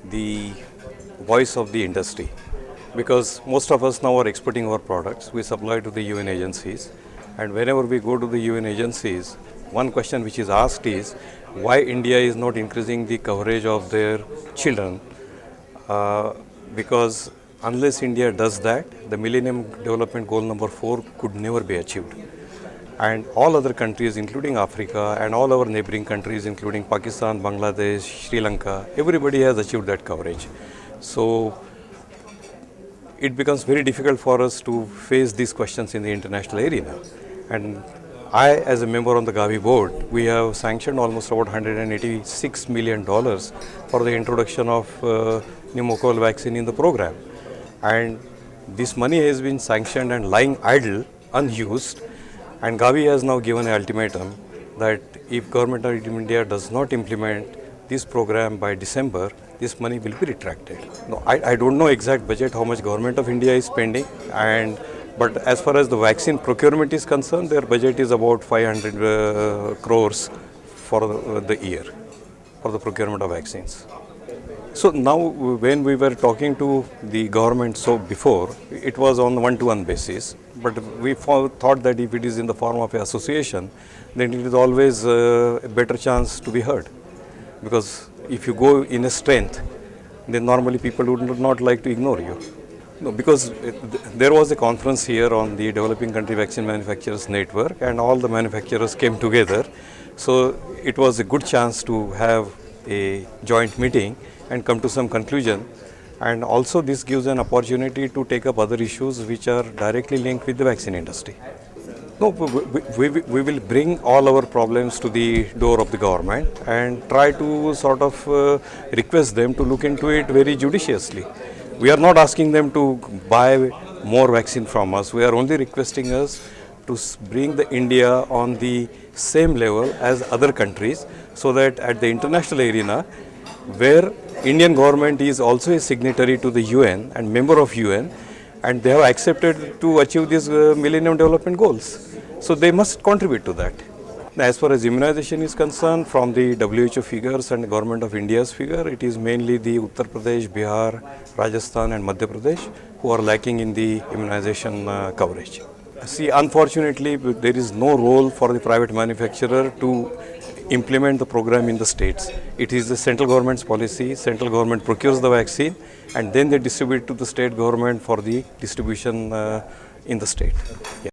the voice of the industry, because most of us now are exporting our products. We supply to the UN agencies, and whenever we go to the UN agencies, one question which is asked is why India is not increasing the coverage of their children, because unless India does that, the Millennium Development Goal number 4 could never be achieved. And all other countries, including Africa and all our neighboring countries, including Pakistan, Bangladesh, Sri Lanka, everybody has achieved that coverage. So it becomes very difficult for us to face these questions in the international arena. And I, as a member on the Gavi board, we have sanctioned almost about $186 million for the introduction of pneumococcal vaccine in the program. And this money has been sanctioned and lying idle, unused. And Gavi has now given an ultimatum that if Government of India does not implement this program by December, this money will be retracted. No, I don't know exact budget, how much Government of India is spending, but as far as the vaccine procurement is concerned, their budget is about 500 crores for the year for the procurement of vaccines. So now when we were talking to the government, so before it was on one-to-one basis, but we thought that if it is in the form of an association, then it is always a better chance to be heard. Because if you go in a strength, then normally people would not like to ignore you. No, because there was a conference here on the Developing Country Vaccine Manufacturers Network, and all the manufacturers came together. So it was a good chance to have a joint meeting and come to some conclusion. And also this gives an opportunity to take up other issues which are directly linked with the vaccine industry. No, we will bring all our problems to the door of the government and try to sort of request them to look into it very judiciously. We are not asking them to buy more vaccine from us. We are only requesting us to bring the India on the same level as other countries, so that at the international arena, where Indian government is also a signatory to the UN and member of UN, and they have accepted to achieve these Millennium Development Goals. So they must contribute to that. As far as immunization is concerned, from the WHO figures and Government of India's figure, it is mainly the Uttar Pradesh, Bihar, Rajasthan and Madhya Pradesh who are lacking in the immunization coverage. See, unfortunately, there is no role for the private manufacturer to implement the program in the states. It is the central government's policy. Central government procures the vaccine and then they distribute to the state government for the distribution in the state. Yeah.